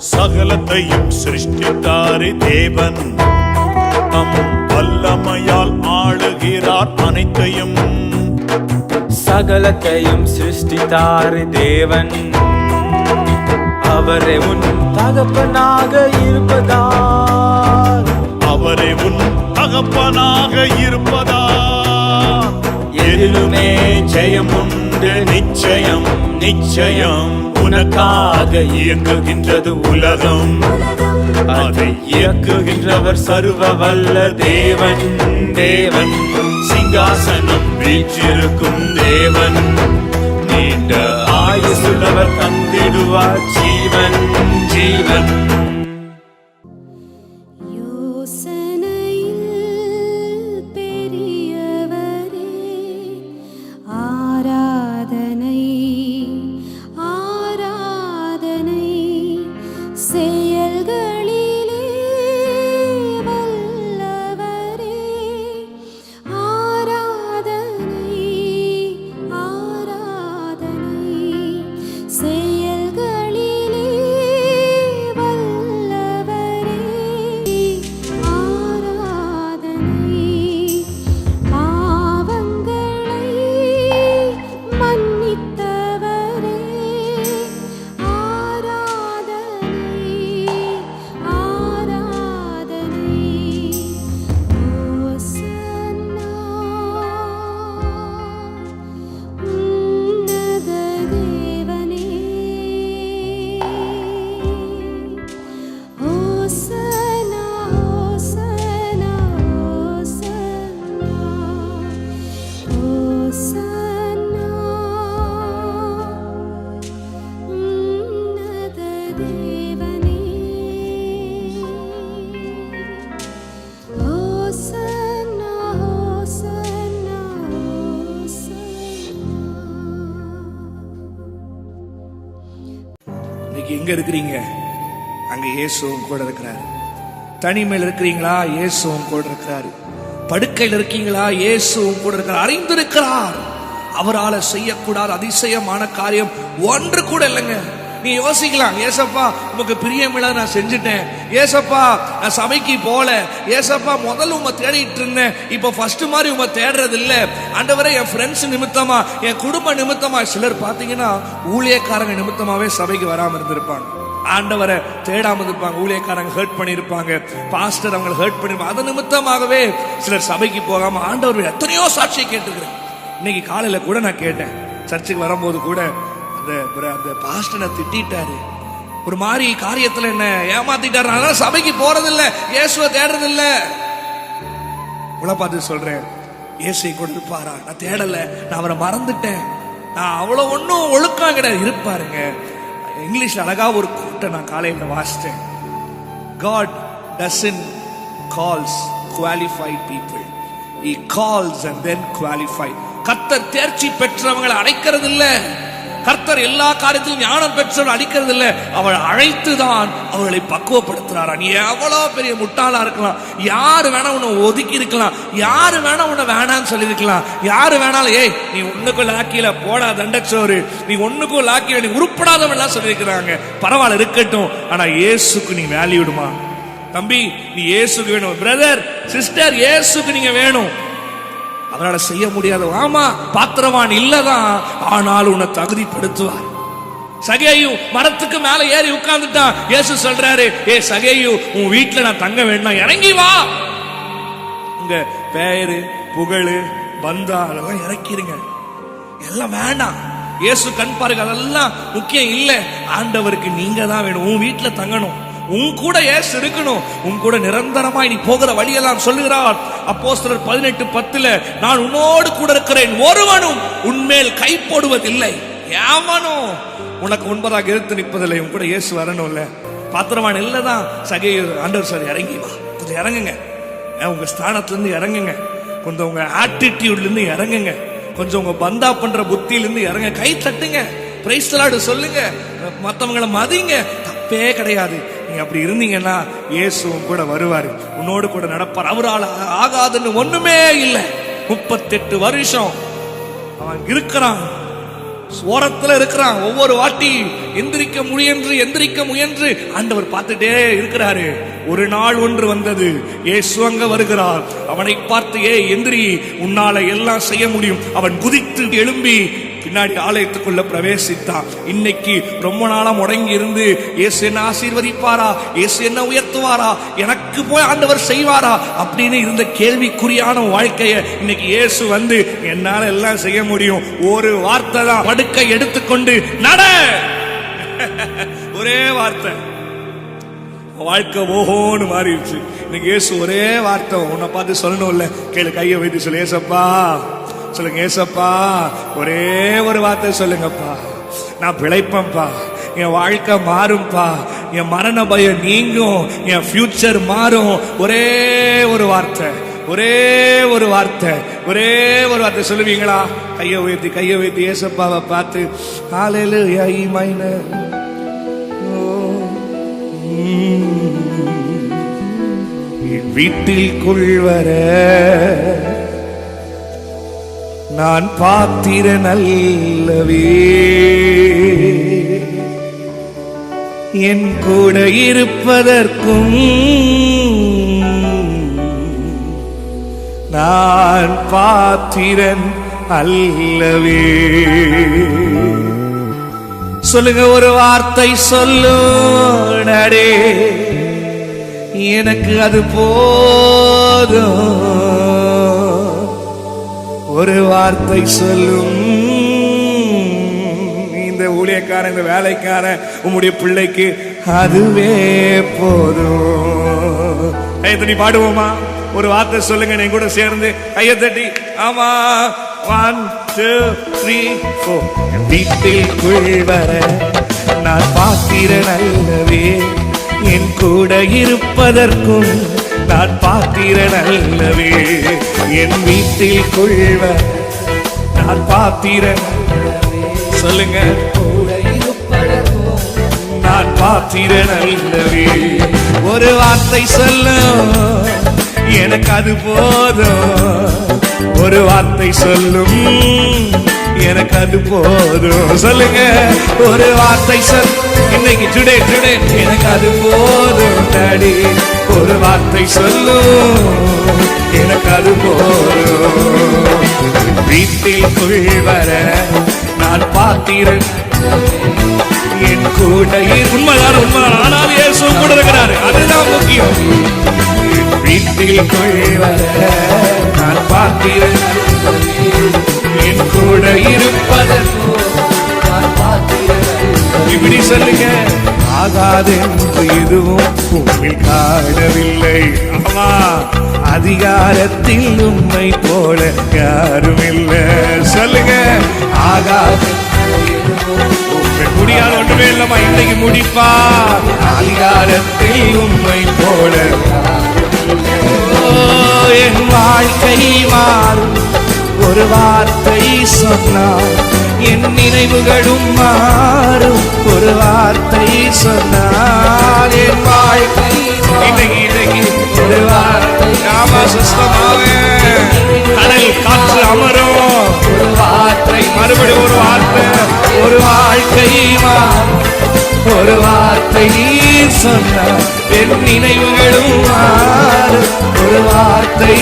சகலத்தையும் சிருஷ்டித்தாரே தேவன் தம் வல்லமையால் ஆளுகிறார் அனைத்தையும் சகலத்தையும் சிருஷ்டித்தார் தேவன் அவரே உன் தகப்பனாக இருப்பதால் அவரே உன் தகப்பனாக இருப்பதால் எதிலுமே ஜெயம் உண்டு நிச்சயம் நிச்சயம் உனக்காக இயங்குகின்றது உலகம் அதை இயக்குகின்றவர் சர்வ வல்ல தேவன் தேவன் சிங்காசனம் வீற்றிருக்கும் தேவன் நீண்ட ஆயுசுள்ளவர் தந்திடுவார் ஜீவன் ஜீவன் செயல்களிலே எங்க இருக்கிறீங்க? அங்க இயேசுவும் கூட இருக்கிறாரு. தனிமையில் இருக்கிறீங்களா? இயேசுவும் கூட இருக்கிறாரு. படுக்கையில் இருக்கீங்களா? இயேசுவும் கூட இருக்கிறார். அறிந்திருக்கிறார். அவரால் செய்யக்கூடாத அதிசயமான காரியம் ஒன்று கூட இல்லைங்க. நீ யோசிக்கலாம், ஏசப்பா உமக்கு பிரியமில்ல நான் செஞ்சுட்டேன், ஏசப்பா நான் சபைக்கு போல, ஏசப்பா முதல்ல உங்க தேடிட்டு இருந்தேன், இப்ப ஃபர்ஸ்ட் மாதிரி உங்க தேடுறது இல்ல ஆண்டவரே, என் ஃப்ரெண்ட்ஸ் நிமித்தமா, என் குடும்ப நிமித்தமா. சிலர் பாத்தீங்கன்னா ஊழியக்காரங்க நிமித்தமாவே சபைக்கு வராம இருந்திருப்பாங்க, ஆண்டவரை தேடாம இருப்பாங்க, ஊழியக்காரங்க ஹர்ட் பண்ணிருப்பாங்க, பாஸ்டர் அவங்களை ஹர்ட் பண்ணிருப்பாங்க. அது நிமித்தமாகவே சிலர் சபைக்கு போகாம ஆண்டவர் எத்தனையோ சாட்சியை கேட்டுக்கிறேன். இன்னைக்கு காலையில கூட நான் கேட்டேன், சர்ச்சுக்கு வரும்போது கூட அந்த பாஸ்டரை திட்டாரு, ஒரு மாதிரி காரியத்துல என்ன ஏமாத்திட்டாரு, அதனால சபைக்கு போறதில்ல, இயேசுவை தேடுறதில்ல. உள்ள பார்த்து சொல்றேன், இயேசுவை கூட இருப்பாரா? நான் தேடல, நான் அவரை மறந்துட்டேன், நான் அவ்வளவு ஒன்னும் ஒழுக்கம் கிடையாது. இருப்பாருங்க. இங்கிலீஷ்ல அழகா ஒரு கூட்டம் நான் காலையில வாசித்தேன். God doesn't calls qualified people, he calls and then qualified. கர்த்தர் தேர்ச்சி பெற்றவங்களை அழைக்கிறது இல்ல, கர்த்தர் எல்லா காரியத்திலும் ஞானம் பெற்றவர்கள் அடிக்கிறது இல்ல, அவள் அழைத்துதான் அவர்களை பக்குவப்படுத்துறாரா. நீ எவ்வளவு பெரிய முட்டாளா இருக்கலாம், யாரு வேணா உன்னை ஒதுக்கி இருக்கலாம், யாரு வேணா உன்னை வேணான்னு சொல்லி இருக்கலாம், யாரு வேணாலும் ஏய் நீ ஒண்ணுக்குள்ள ஆக்கில போடா தண்டச்சோறு, நீ ஒண்ணுக்குள்ள ஆக்கில நீ உருப்படாதவன் சொல்லி இருக்கிறாங்க. பரவாயில்ல இருக்கட்டும், ஆனா இயேசுக்கு நீ வேல்யூ விடுமா? தம்பி நீ இயேசுக்கு வேணும், பிரதர் சிஸ்டர் இயேசுக்கு நீங்க வேணும். அவரால் செய்ய முடியாது, ஆமா பாத்திரவான் இல்லதான், ஆனால் உன்னை தகுதிப்படுத்துவார். சகேயு மரத்துக்கு மேல ஏறி உட்கார்ந்துட்டான். இயேசு சொல்றாரு, ஏ சகேயு உன் வீட்டுல நான் தங்க வேண்டாம், இறங்கி வா. உங்க பெயரு புகழு பந்தா அதெல்லாம் இறக்கிருங்க, எல்லாம் வேண்டாம். இயேசு கண் பாருங்க, அதெல்லாம் முக்கியம் இல்ல. ஆண்டவருக்கு நீங்க தான் வேணும், உன் வீட்டுல தங்கணும், உன் கூட இயேசு இருக்கணும், உன் கூட நிரந்தரமாய் நீ போகிற வழியெல்லாம் சொல்லுகிறார். அப்போஸ்தலர் 18:10 நான் உன்னோடு கூட இருக்கிறேன், ஒருவனும் உன்மேல் கை போடுவதில்லை, ஏவனும் உனக்கு முன்பதாக எடுத்து நிற்பதில்லை. உன் கூட இயேசு வரணும்ல. பாத்திரவான் இல்லதான் சகேயு ஆண்டவர் சார் இறங்கி வா, கொஞ்சம் இறங்குங்க, உங்க ஸ்தானத்துல இருந்து இறங்குங்க, கொஞ்சம் உங்க ஆட்டிடியூட்ல இருந்து இறங்குங்க, கொஞ்சம் உங்க பந்தா பண்ற புத்தியில இருந்து இறங்க, கை தட்டுங்க, பிரைஸ் தி லார்ட் சொல்லுங்க, மத்தவங்களை மதிங்க, தப்பே கிடையாது. நீங்க அப்படி இருந்தீங்கன்னா இயேசுவும் கூட வருவாரு, உன்னோடு கூட நடப்பார். அவரால் ஆகாதுன்னு ஒண்ணுமே இல்லை. 38 வருஷம் அவன் இருக்கிறான், ஓரத்துல இருக்கிறான். ஒவ்வொரு வாட்டி எந்திரிக்க முயன்று ஆண்டவர் பார்த்துட்டே இருக்கிறாரு. ஒரு நாள் ஒன்று வந்தது, இயேசு அங்க வருகிறார். அவனை பார்த்து ஏ எந்திரி, உன்னால எல்லாம் செய்ய முடியும். அவன் குதித்து எழும்பி பின்னாடி ஆலயத்துக்குள்ள பிரவேசித்தான். இன்னைக்கு ரொம்ப நாளா முடங்கி இருந்து இயேசு என்ன ஆசீர்வதிப்பாரா, இயேசு என்ன உயர்த்துவாரா, எனக்கு போய் ஆண்டவர் செய்வாரா அப்படின்னு இருந்த கேள்விக்குறியான வாழ்க்கைய இன்னைக்கு இயேசு வந்து என்னால எல்லாம் செய்ய முடியும், ஒரு வார்த்தை தான், படுக்கை எடுத்துக்கொண்டு நட, ஒரே வார்த்தை, வாழ்க்கை ஓஹோன்னு மாறிடுச்சு. இன்னைக்கு இயேசு ஒரே வார்த்தை உன்னை பார்த்து சொல்லணும்ல, கேளு, கையை வைத்து சொல்லு, ஏசப்பா சொல்லுங்க, ஏசப்பா ஒரே ஒரு வார்த்தை சொல்லுங்கப்பா, நான் பிழைப்பேன்ப்பா, என் வாழ்க்கை மாறும்பா, என் மரண பயம் நீங்கும், என் ஃபியூச்சர் மாறும். ஒரே ஒரு வார்த்தை, ஒரே ஒரு வார்த்தை, ஒரே ஒரு வார்த்தை சொல்லுவீங்களா? கையை உயர்த்தி ஏசப்பாவை பார்த்து ஹalleluya மைனர் வீட்டிற்குள் வர நான் பாத்திர நல்லவே, என் கூட இருப்பதற்கும் நான் பாத்திரன் அல்லவே. சொல்லுங்க, ஒரு வார்த்தை சொல்லுடே, எனக்கு அது போதும். ஒரு வார்த்தை சொல்லும், இந்த ஊழியக்காரன், இந்த வேலைக்காரன், உம்முடைய பிள்ளைக்கு அதுவே போதும். கையை பாடுவோமா? ஒரு வார்த்தை சொல்லுங்க, நீங்க கூட சேர்ந்து கையை தட்டி. ஆமா, 1 2 3 4. வீட்டிற்குள் வர நான் பாத்திரன் அல்லவே, என் கூட இருப்பதற்கும் நான் பாத்திரன் அல்லவே, என் வீட்டில் கொள்வ நான் பாத்திரன். சொல்லுங்க, நான் பாத்திரன் அல்லவே. ஒரு வார்த்தை சொல்லும் எனக்கு அது போதும். ஒரு வார்த்தை சொல்லும் எனக்கு அது போதும். சொல்லுங்க, ஒரு வார்த்தை சொல். இன்னைக்கு டுடே எனக்கு அது போதும் டாடி. ஒரு வார்த்தை சொல்லும் எனக்கு அது போதும். வீட்டிற்குள் வர நான் பாத்திரன், என் கூட உண்மைதான். ஆனால் இயேசு கூட இருக்கிறாரு, அதுதான் முக்கியம். வீட்டிற்குள் வர நான் பாத்திரன், என் கூட இருப்பதற்கு நான் பாத்திரன். இப்படி சொல்லுங்க, ஆகாதென்று எதுவும் உம்மில் காணவில்லை. ஆமா, அதிகாரத்தில் உம்மை போல யாரும் இல்லை. சொல்லுங்க, ஆகாது முடியாத ஒன்றுமே இல்லமா, இன்னைக்கு முடிப்பா. அதிகாரத்தில் உம்மை போல என் வாழ்க்கை மாறும். ஒரு வார்த்தை சொன்னால் என் நினைவுகளும் மாறும். ஒரு வார்த்தை சொன்னால் என் வாழ்க்கை இன்னைக்கு ஒரு வார்த்தை சுத்தமாக கடல் காற்று அமரும். ஒரு வார்த்தை மறுபடியும் ஒரு வார்த்தை, ஒரு வாழ்க்கை மாறும். ஒரு வார்த்தை சொன்னால் என் நினைவுகளும் மாறும். ஒரு வார்த்தை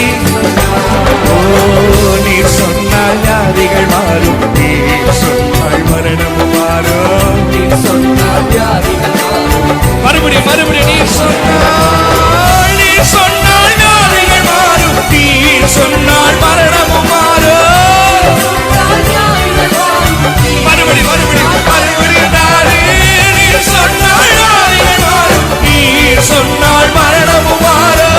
நீர் சொன்னால் வியாதிகள் மாறும். நீர் சொன்னால் மரணமும் மாறும். நீர் சொன்னால் வியாதிகள் மாறும். மறுபடியும் நீர் சொன்னால் வியாதிகள் மாறும். நீர் சொன்னால் மரணமும் மாறும். மறுபடியும் நீர் சொன்னால் வியாதிகள் மாறும். நீர் சொன்னால் மரணமும் மாறும்.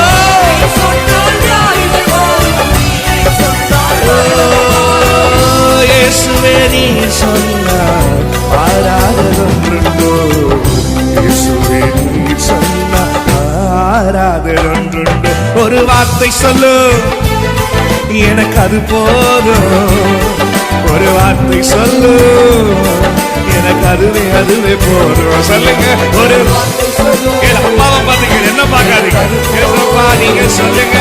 இயேசுவே நீர் சொன்னார் ஆராதனொன்றுண்டோ. இயேசுவே நீர் சொன்னார் ஆராதனொன்றுண்டோ. ஒரு வார்த்தை சொல்லு எனக்கு அது போதும். ஒரு வார்த்தை சொல்லு எனக்கு அதுவே போதும். சொல்லுங்க, ஒரு அம்மாவை பார்த்துக்க, என்ன பார்க்காதீங்க, நீங்க சொல்லுங்க.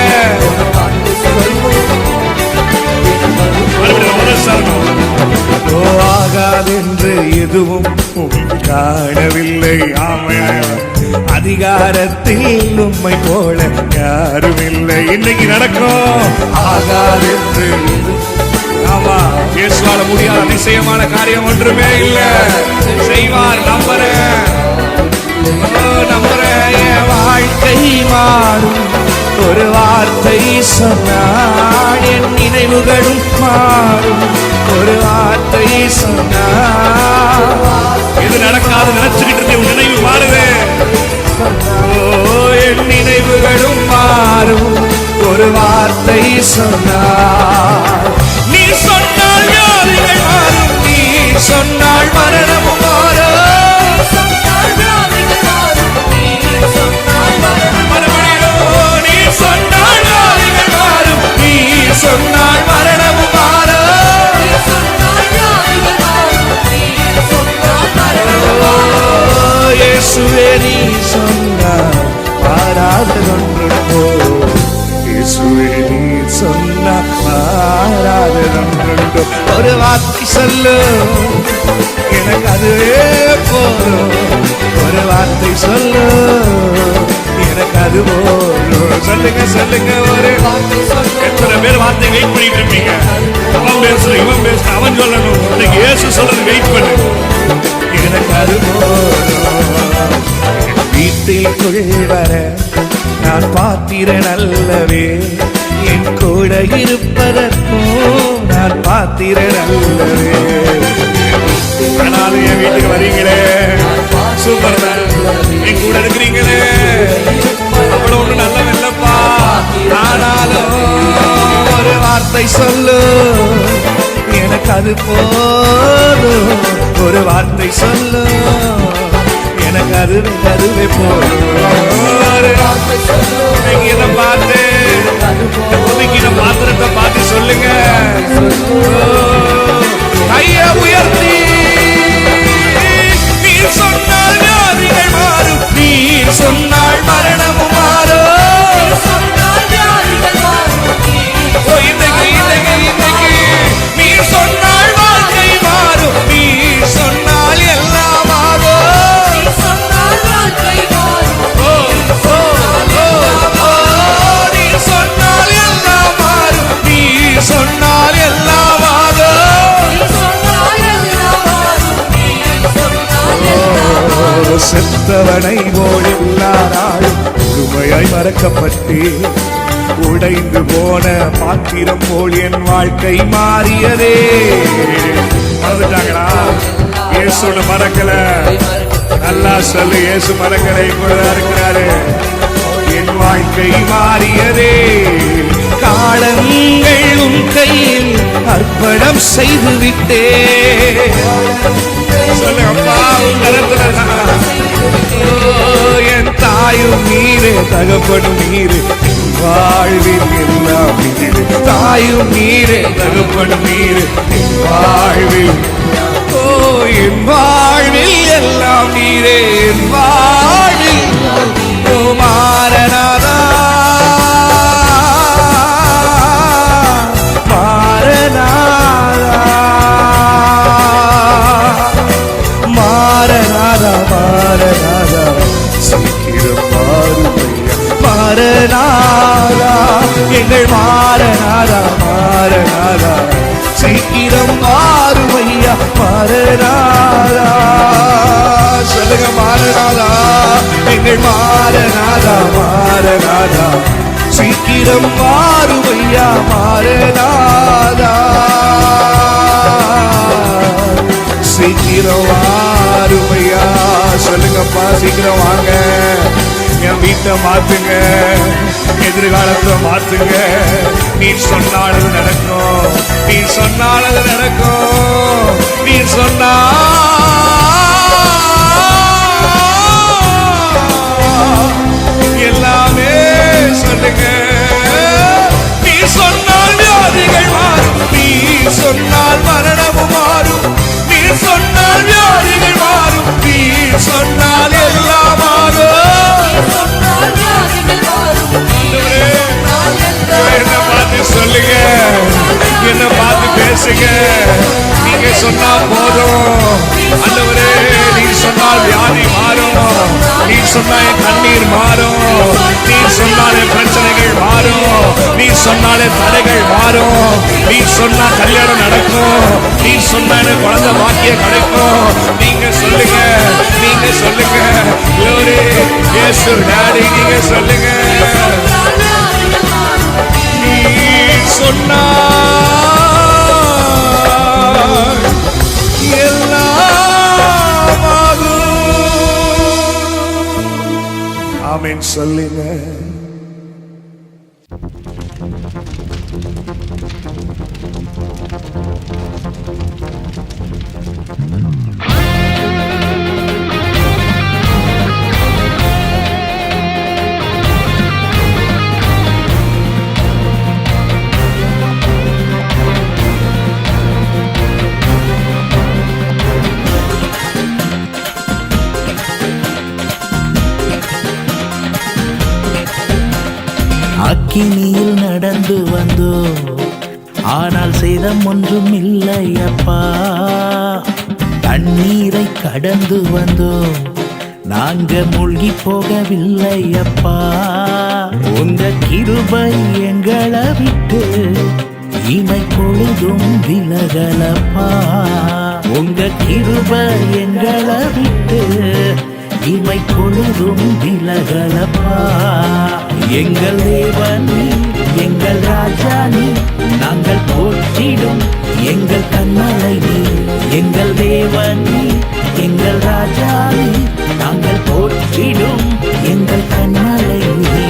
ஆகாதென்று எதுவும் காணவில்லை. ஆமாம், அதிகாரத்தில் உம்மை போல யாரும் இல்லை. இன்னைக்கு நடக்கும். ஆகாதென்று ஆமா, இயேசுவால முடியாத அதிசயமான காரியம் ஒன்றுமே இல்லை. செய்வார், நம்புறேன். என் வாழ்க்கை மாறும். ஒரு வார்த்தை சொன்னால் என் நினைவுகளும் மாறும். ஒரு வார்த்தை சொன்னால் இது நடக்காது நினைச்சுக்கிட்டு இருக்க உன் நினைவு மாறுது. என் நினைவுகளும் மாறும். ஒரு வார்த்தை சொன்னால் நீ சொன்னால் வியாதிகள் மாறும். நீ சொன்னால் மரணமும் மாறும். நீ சொன்னால் வியாதிகள் மாறும். நீ சொன்னால் மரணமும் மாறும். இயேசுவே நீ சொன்னால் ஆராதனொன்றுண்டோ. இயேசுவே நீ சொன்னால் ஆராதனொன்றுண்டோ. ஒரு வார்த்தை சொல்லு எனக்கு அதுவே போதும். ஒரு வார்த்தை சொல்லு எனக்கு அது போதும். சொல்லுங்க, ஒரு எத்தனை பேர் வார்த்தை வெயிட் பண்ணிட்டு இருப்பீங்க. அவன் பேசுற, இவன் பேசுற, அவன் சொல்லணும். இன்னைக்கு இயேசு சொல்றது வெயிட் பண்ணு. எனக்கு அது போதும். வீட்டிற்குள் வர நான் பாத்திரன் அல்லவே. என் கூட இருப்பதற்கும் நான் பாத்திரன் அல்லவே. ஆனாலும் என் வீட்டுக்கு வரீங்களே, சூப்பர் தான். என் கூட இருக்கிறீங்களே, அவ்வளவு ஒண்ணு நல்ல இல்லப்பா. ஆனாலும் ஒரு வார்த்தை சொல்லு எனக்கு அது போதும். ஒரு வார்த்தை சொல்லு எனக்கு அதுவே போதும். என்ன பார்த்து பாத்திரத்தை பார்த்து சொல்லுங்க. கையை உயர்த்தி நீ சொன்னால் மறக்கப்பட்டு உடைந்து போன பாத்திரம் போல் என் வாழ்க்கை மாறியதே. மறந்துட்டாங்களா? இயேசு மறக்கல. நல்லா சொல்லு, இயேசு மறக்கலை கூட இருக்கிறாரு. என் வாழ்க்கை மாறியதே. காலங்கள் உன் கையில் அர்ப்பணம் செய்து விட்டே. சொல்லுங்கப்பா, உன் கரத்துல என் தாயும் நீரே, தகப்பனும் நீரே, வாழ்வில் எல்லாம் நீரே. தாயும் நீரே, தகப்பனும் நீரே, வாழ்வில், ஓ என் வாழ்வில் எல்லாம் நீரே. என் வாழ்வில், ஓ மாரநாதா, மாரநாதா, மாரநாதா, மாரநாதா, சீக்கிரம் மாறுமையா மாரநாதா, எங்கள் மாரநாதா, மாரநாதா, சீக்கிரம் மாறுமையா மாரநாதா. சொல்லுங்க, மாரநாதா, எங்கள் மாரநாதா, மாரநாதா, சீக்கிரம் மாறுமையா மாரநாதா, சீக்கிரம் மாறுமையா. சொல்லுங்கப்பா, சீக்கிரம் வாங்க. என் வீட்டை மாத்துங்க, எதிர்காலத்தை மாத்துங்க. நீ சொன்னால் அது நடக்கும், நீ சொன்னால் அது நடக்கும், நீ சொன்னா எல்லாமே. சொல்லுங்க, நீ சொன்னால் வியாதிகள் மாறும், நீ சொன்னால் மரணமும் மாறும், நீ சொன்னால் வியாதிகள் மாறும், நீ சொன்னால் எல்லாம் மாறும். என்ன பார்த்து சொல்லுங்க, என்ன பார்த்து பேசுங்க. நீங்க சொன்னா போதும். ஆண்டவரே, நீ சொன்னால் வியாதி மாறும், நீ சொன்னா என் கண்ணீர் மாறும், நீ சொன்னாலே பிரச்சனைகள் மாறும், நீ சொன்னாலே தடைகள் மாறும், நீ சொன்னா கல்யாணம் நடக்கும், நீ சொன்னா குழந்தை பாக்கியம் கிடைக்கும். நீங்க சொல்லுங்க, நீங்க சொல்லுங்க. glory இயேசு டாடி, நீங்க சொல்லுங்க. நீ சொன்னா எல்லாம் ஆகும். ஆமென் சொல்லுங்க. அக்கினியில் நடந்து வந்தோ, ஆனால் சேதம் ஒன்றும் இல்லை அப்பா. தண்ணீரை கடந்து வந்தோ, நாங்க மூழ்கி போகவில்லை அப்பா. உங்க கிருபை எங்களை விட்டு இமை பொழுதும் விலகலப்பா. உங்க கிருபை எங்களை விட்டு இமை பொழுதும் விலகலப்பா. எங்கள் தேவனி, எங்கள் ராஜானி, நாங்கள் போற்றிடும் எங்கள் கண்மலை நீ. எங்கள் தேவனி, எங்கள் ராஜானி, நாங்கள் போற்றிடும் எங்கள் கண்மலை நீ.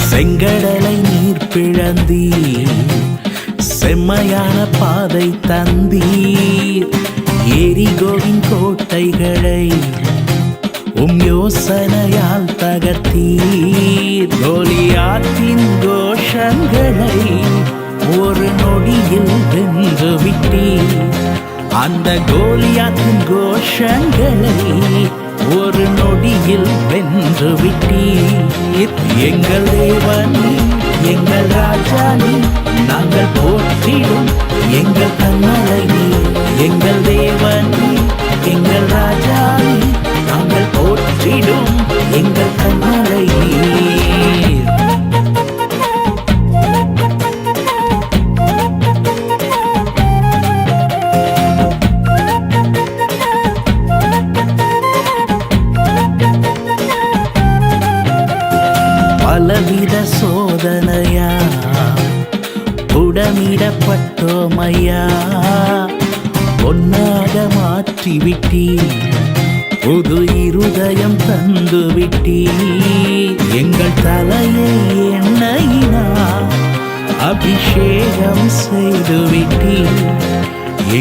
செங்கடலை நீர் பிளந்தீர், செம்மையான பாதை தந்தீர். எரிகோவின் கோட்டைகளை உம் யோசனையால் தகர்த்தீர். கோலியாத்தின் கோஷங்களை ஒரு நொடியில் வென்று விட்டீர். அந்த கோலியாத்தின் கோஷங்களை ஒரு நொடியில் வென்று விட்டீர். எங்கள் தேவனி, எங்கள் ராஜானி, நாங்கள் போற்றிடும் எங்கள் கண்மலை நீ. எங்கள் தேவனி, எங்கள் ராஜானி, நாங்கள் போற்றிடும் எங்கள் கண்மலை நீர். புறப்பட்டோம் ஐயா, பொன்னாக மாற்றிவிட்டீ, புது இருதயம் தந்து விட்டீ, எங்கள் தலையை எண்ணெயினா அபிஷேகம் செய்து விட்டீ,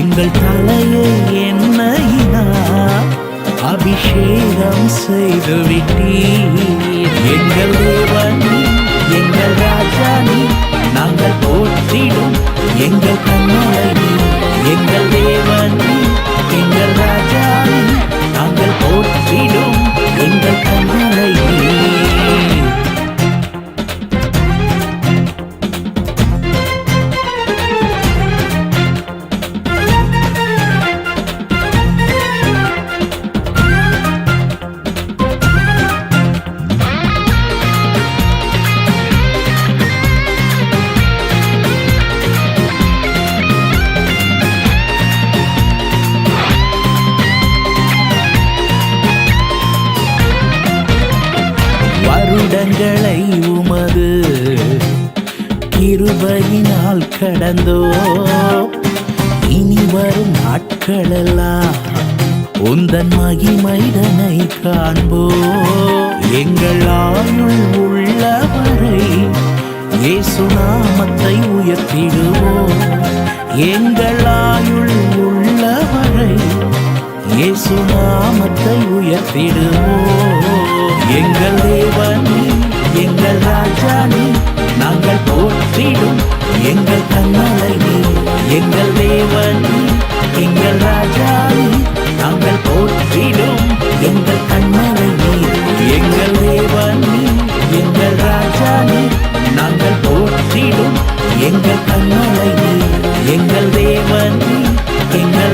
எங்கள் தலையை எண்ணெயினா அபிஷேகம் செய்து விட்டீர். எங்கள் தேவன் எங்கள் ராஜா நீ, நாங்கள் போற்றிடும் எங்கள் கண்மலை நீ. எங்கள் தேவன் எங்கள் ராஜா நீ, நாங்கள் போற்றிடும் எங்கள் கண்மலை நீ. வருடங்களை உமது கிருபையினால் கடந்தோ, இனி வரும் நாட்களெல்லாம் உந்தன் மகிமைதனை காண்போ. எங்கள் ஆயுள் உள்ளவரை இயேசு நாமத்தை உயர்த்திடுவோம். எங்கள் ஆயுள் உள்ளவரை இயேசு நாமத்தை உயர்த்திடுவோம். எங்கள் தேவன் எங்கள் ராஜா நீ, நாங்கள் போற்றிடும் எங்கள் கண்மலை நீ. எங்கள் தேவன் எங்கள் ராஜா நீ, நாங்கள் போற்றிடும் எங்கள் கண்மலை நீ. எங்கள் தேவன் எங்கள் ராஜா நீ, நாங்கள் போற்றிடும் எங்கள் கண்மலை நீ. எங்கள் தேவன் எங்கள்